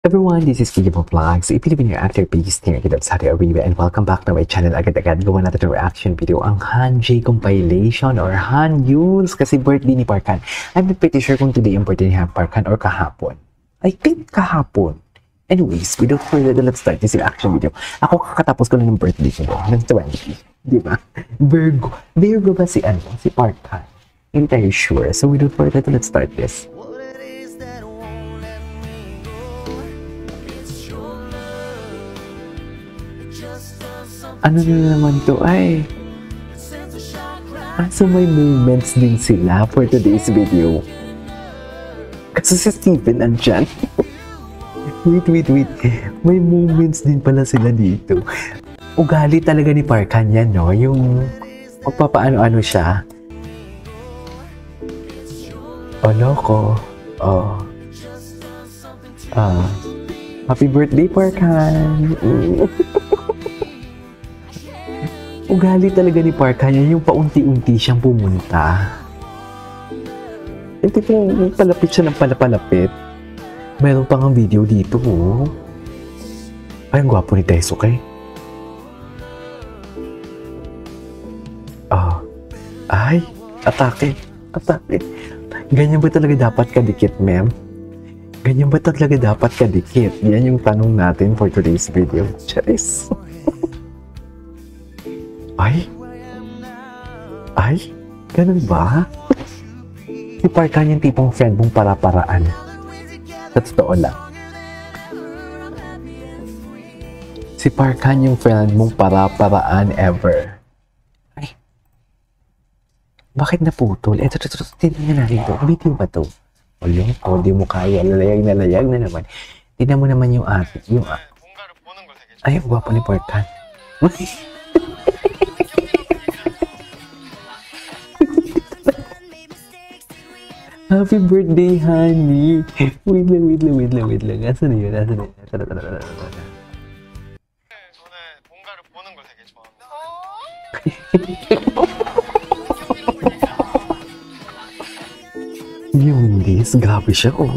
Everyone, this is Kiki Vlogs. So, if you live in your actor, please stay here sa Saudi Arabia and welcome back to my channel. Agad-agad gawa natin ng reaction video ang Han J compilation or Han Yules kasi birthday ni Park Han. I'm not pretty sure kung today yung birthday ni Park Han or kahapon. I think kahapon. Anyways, without further ado, let's start this reaction video. Ako kakatapos ko na ng birthday ko ng 20. Di ba? Virgo. Virgo ba si Park Han? Hindi tayo sure. So without further ado, let's start this. Ano na naman to ay? So may moments din sila for today's video. Kasi si Steven andyan. wait. May moments din pala sila dito. Ugali talaga ni Park Han yan, no? Yung magpapaano-ano siya. Loko. Happy birthday, Park Han. Ugali talaga ni Park Han yan, yung paunti-unti siyang pumunta. Hindi po, palapit siya ng palapit. Mayroon pang ang video dito, oh. Ay, ang gwapo ni Daisuke. Ay, atake. Ganyan ba talaga dapat kadikit, ma'am? Ganyan ba talaga dapat kadikit? Yan yung tanong natin for today's video. Charis. Ay, ganun ba? Si Park Han yung tipong friend mong para-paraan. Sa totoo lang. Si Park Han yung friend mong para-paraan ever. Ay, bakit naputol? Ito, tingnan natin ito. Video ba ito? Di mo kaya. Nalayag na naman. Tingnan mo naman yung ate. Ay, ang gwapo ni Park Han. Happy birthday, honey! Wait lang. Asan na yun? Yung Liz, grabe siya, oh.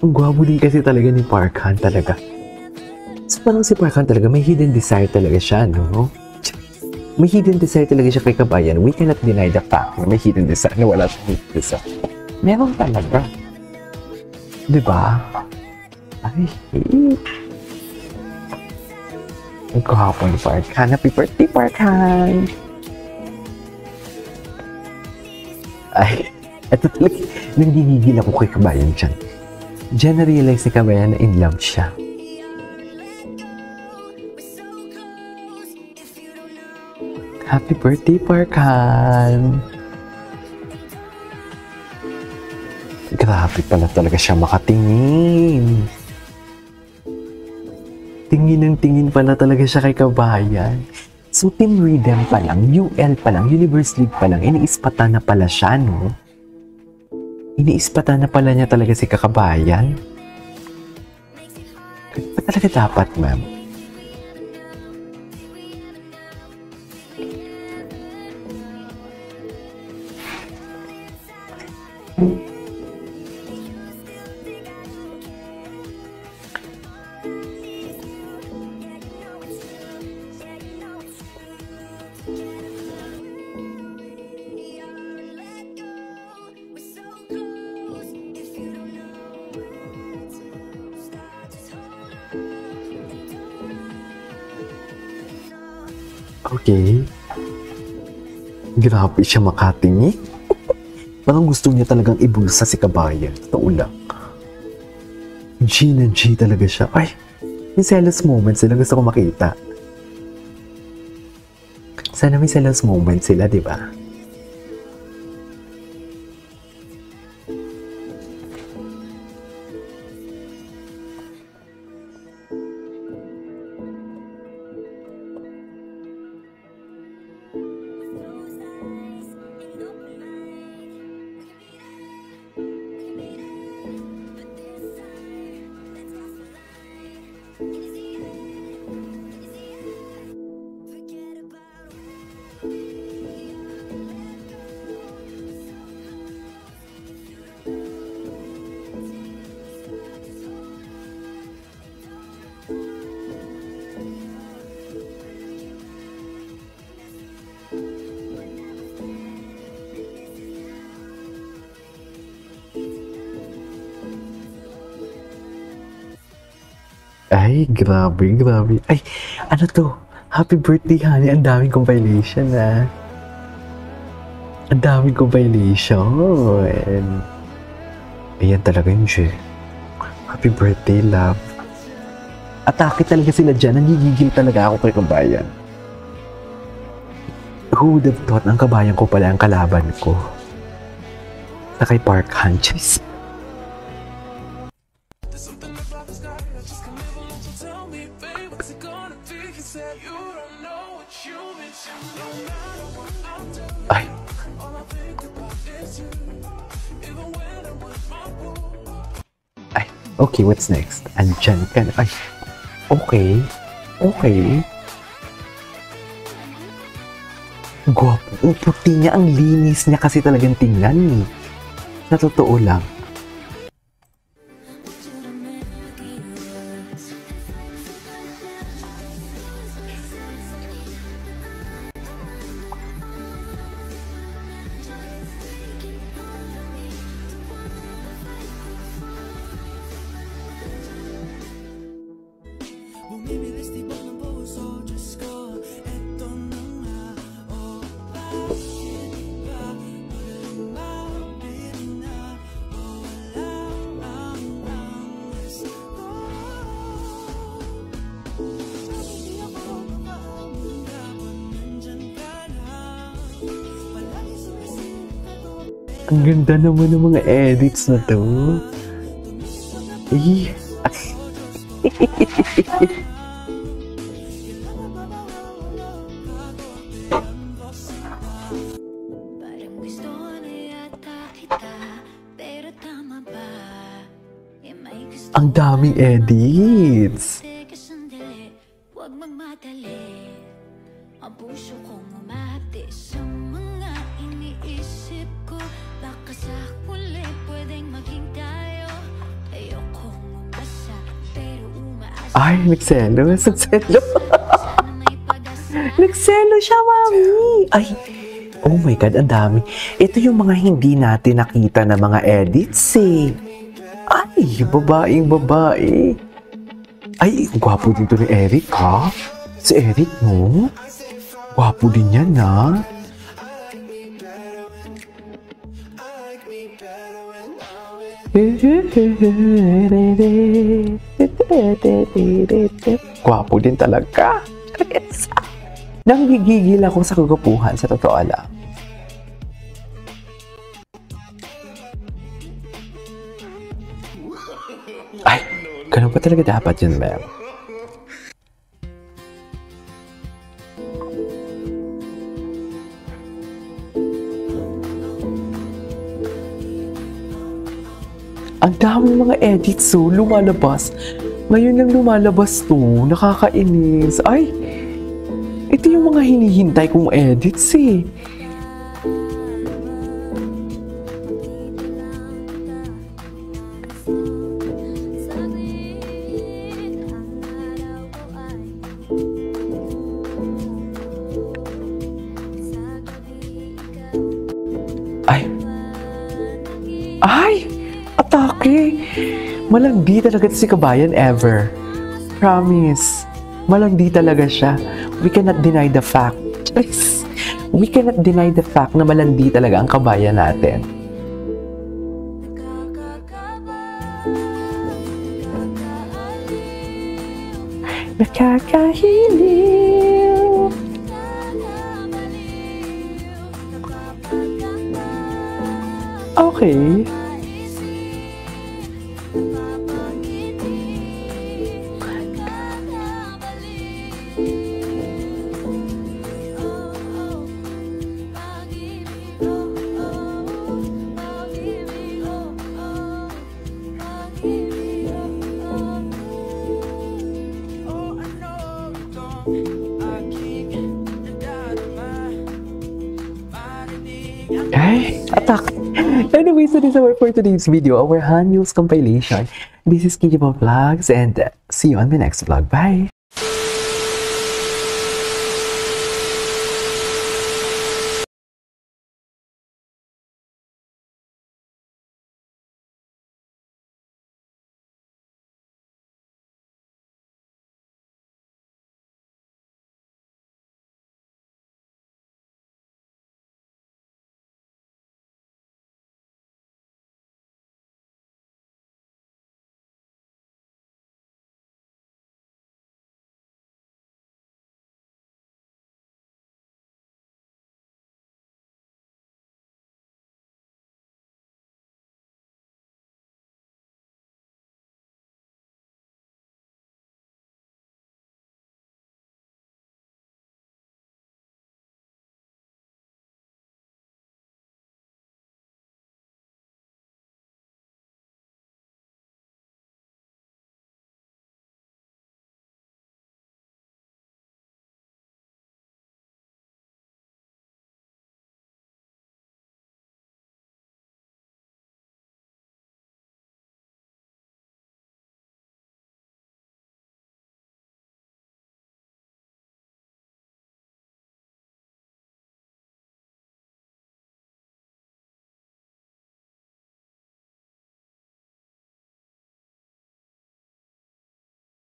Ang gwapo din kasi talaga ni Park Han talaga. So, parang si Park Han talaga, may hidden desire talaga siya, no? May hidden desire talaga siya kay Kabayan. We cannot deny the fact na may hidden desire na wala siyang hidden desire. Meron talaga. Diba? Ay, ang kahapon ni Park Han. Happy birthday, Park Han! Ay, eto talaga. Nanggigigil ako kay Kabayan dyan. Diyan na-realize ni Kabayan na in love siya. Happy birthday, Park Han! Grabe pala talaga siya makatingin. Tingin pala talaga siya kay Kabayan. So, Team Rhythm pa lang, UL pa lang, Universe League pa lang, iniispatan na pala siya, no? Iniispatan na pala niya talaga si Kakabayan. Ba talaga dapat, ma'am? Okay. Grabe siya makatingin. Parang gusto niya talagang ibulsa si Kabayan. Totoo lang. G na G talaga siya. Ay, may jealous moments sila. Gusto ko makita. Sana may jealous moments sila, di ba? Ay, grabe, grabe. Ay, ano to? Happy birthday, honey. Ang daming compilation, ah. Ang daming compilation. Ayan talaga yun, Jay. Happy birthday, love. Atake talaga sila dyan. Nangigigil talaga ako kay kabayan. Who would have thought ang kabayan ko pala ang kalaban ko? Sa kay Park Han-chis. Ay. Ay, okay, what's next? Andyan ka na. Ay, okay. Okay. Gwapo. Ang puti niya, ang linis niya kasi talagang tingnan eh. Sa totoo lang. Ang ganda naman ng mga edits na to. Eh. Ang daming edits. Ang puso kong umahati sa mga iniisip ko. Baka sa huli pwedeng maging tayo. Ayokong umasa pero umaasa. Ay, nagselos. Nagselos. Nagselos siya, mami. Ay, oh my God, ang dami. Ito yung mga hindi natin nakita na mga edits eh. Ay, babaeng babae. Ay, gwapo dito ni Eric, ha? Si Eric, no? Gwapo din yan, ha? Gwapo din talaga. Nanggigigil ako sa kagwapuhan, sa totoo lang. Ay, ganun pa talaga dapat yun, ma'am. Ang dami mga edits, so lumalabas. Ngayon lang lumalabas to, nakakainis. Ay, ito yung mga hinihintay kong edits eh. Ay! Ay! Atake! Malandi talaga si kabayan ever. Promise. Malandi talaga siya. We cannot deny the fact. We cannot deny the fact na malandi talaga ang kabayan natin. Nakakahiliw. Okay. Ay, attack. Anyway, so this is our for today's video, our Han Yules compilation. This is Kijibot Vlogs, and see you on the next vlog. Bye!